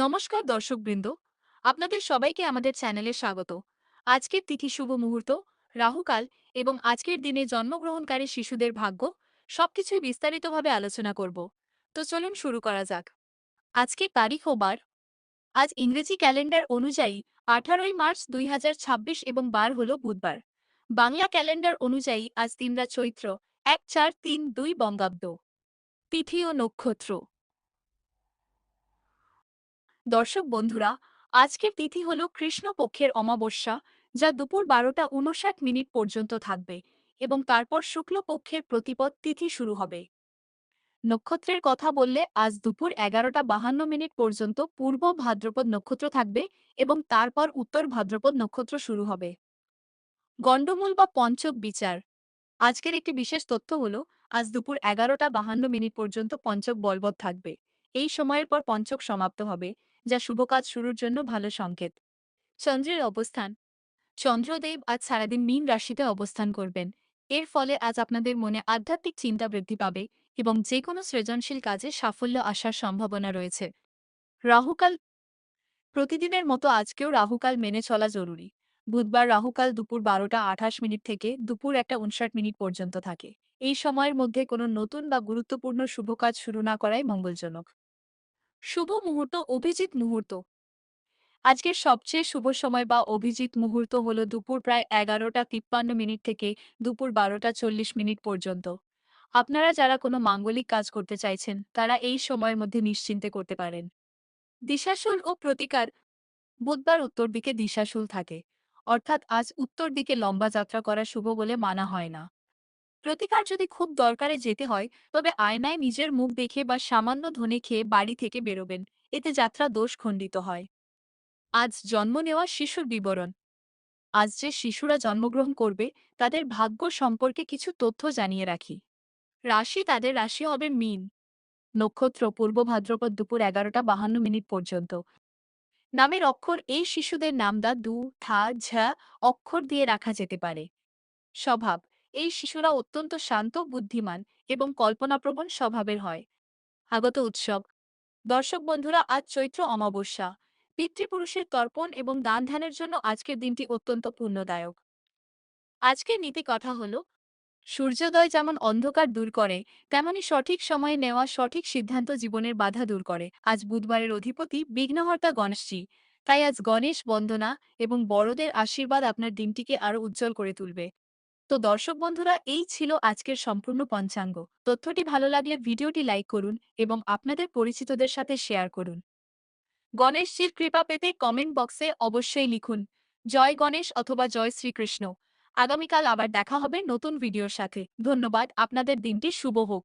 নমস্কার দর্শকবৃন্দ, আপনাদের সবাইকে আমাদের চ্যানেলে স্বাগত। আজকের তিথি শুভ মুহূর্ত, রাহুকাল এবং আজকের দিনে জন্মগ্রহণকারী শিশুদের ভাগ্য সবকিছুই বিস্তারিতভাবে আলোচনা করব। তো চলুন শুরু করা যাক। আজকের তারিখ ও বার, আজ ইংরেজি ক্যালেন্ডার অনুযায়ী 18ই মার্চ 2026 এবং বার হল বুধবার। বাংলা ক্যালেন্ডার অনুযায়ী আজ তিনরা চৈত্র 1432 বঙ্গাব্দ। তিথি ও নক্ষত্র। দর্শক বন্ধুরা, আজকের তিথি হল কৃষ্ণপক্ষের অমাবস্যা, যা দুপুর 12টা 59 পর্যন্ত থাকবে এবং তারপর শুক্লপক্ষের প্রতিপদ তিথি শুরু হবে। নক্ষত্রের কথা বললে আজ দুপুর 11টা 52 পর্যন্ত পূর্ব ভাদ্রপদ নক্ষত্র থাকবে এবং তারপর উত্তর ভাদ্রপদ নক্ষত্র শুরু হবে। গণ্ডমূল বা পঞ্চক বিচার। আজকের একটি বিশেষ তথ্য হল, আজ দুপুর 11টা 52 পর্যন্ত পঞ্চক বলবৎ থাকবে। এই সময়ের পর পঞ্চক সমাপ্ত হবে, যা শুভ কাজ শুরুর জন্য ভালো সংকেত। চন্দ্রের অবস্থান। চন্দ্রদেব আজ সারাদিন মীন রাশিতে অবস্থান করবেন। এর ফলে আজ আপনাদের মনে আধ্যাত্মিক চিন্তা বৃদ্ধি পাবে এবং যে কোনো সৃজনশীল কাজে সাফল্য আসার সম্ভাবনা রয়েছে। রাহুকাল। প্রতিদিনের মতো আজকেও রাহুকাল মেনে চলা জরুরি। বুধবার রাহুকাল দুপুর 12টা 28 থেকে দুপুর 1টা 59 পর্যন্ত থাকে। এই সময়ের মধ্যে কোনো নতুন বা গুরুত্বপূর্ণ শুভ কাজ শুরু না করাই মঙ্গলজনক। শুভ মুহূর্ত, অভিজিৎ মুহূর্ত। আজকের সবচেয়ে শুভ সময় বা অভিজিৎ মুহূর্ত হল দুপুর প্রায় 11টা 53 থেকে দুপুর 12টা 40 পর্যন্ত। আপনারা যারা কোনো মাঙ্গলিক কাজ করতে চাইছেন, তারা এই সময়ের মধ্যে নিশ্চিন্তে করতে পারেন। দিশাশুল ও প্রতিকার। বুধবার উত্তর দিকে দিশাশুল থাকে, অর্থাৎ আজ উত্তর দিকে লম্বা যাত্রা করা শুভ বলে মানা হয় না। প্রতিকার যদি খুব দরকারে যেতে হয়, তবে আয়নায় নিজের মুখ দেখে বা সামান্য ধনে খেয়ে বাড়ি থেকে বেরোবেন, এতে যাত্রা দোষ খণ্ডিত হয়। আজ জন্ম নেওয়া শিশুর বিবরণ। আজ যে শিশুরা জন্মগ্রহণ করবে, তাদের ভাগ্য সম্পর্কে কিছু তথ্য জানিয়ে রাখি। রাশি, তাদের রাশি হবে মীন। নক্ষত্র পূর্ব ভাদ্রপদ দুপুর 11টা 52 পর্যন্ত। নামের অক্ষর, এই শিশুদের নাম দা, দু, থা, ঝা অক্ষর দিয়ে রাখা যেতে পারে। স্বভাব, এই শিশুরা অত্যন্ত শান্ত, বুদ্ধিমান এবং কল্পনাপ্রবণ স্বভাবের হয়। আগত উৎসব। দর্শক বন্ধুরা, আজ চৈত্র অমাবস্যা। পিতৃপুরুষের তর্পণ এবং দান ধ্যানের জন্য আজকের দিনটি অত্যন্ত পুণ্যদায়ক। আজকের নীতি কথা হল, সূর্যোদয় যেমন অন্ধকার দূর করে, তেমনি সঠিক সময়ে নেওয়া সঠিক সিদ্ধান্ত জীবনের বাধা দূর করে। আজ বুধবারের অধিপতি বিঘ্নহর্তা গণেশজি, তাই আজ গণেশ বন্দনা এবং বড়দের আশীর্বাদ আপনার দিনটিকে আরও উজ্জ্বল করে তুলবে। তো দর্শক বন্ধুরা, এই ছিল আজকের সম্পূর্ণ পঞ্চাঙ্গ। তথ্যটি ভালো লাগলে ভিডিওটি লাইক করুন এবং আপনাদের পরিচিতদের সাথে শেয়ার করুন। গণেশজির কৃপা পেতে কমেন্ট বক্সে অবশ্যই লিখুন জয় গণেশ অথবা জয় শ্রীকৃষ্ণ। আগামীকাল আবার দেখা হবে নতুন ভিডিওর সাথে। ধন্যবাদ, আপনাদের দিনটি শুভ হোক।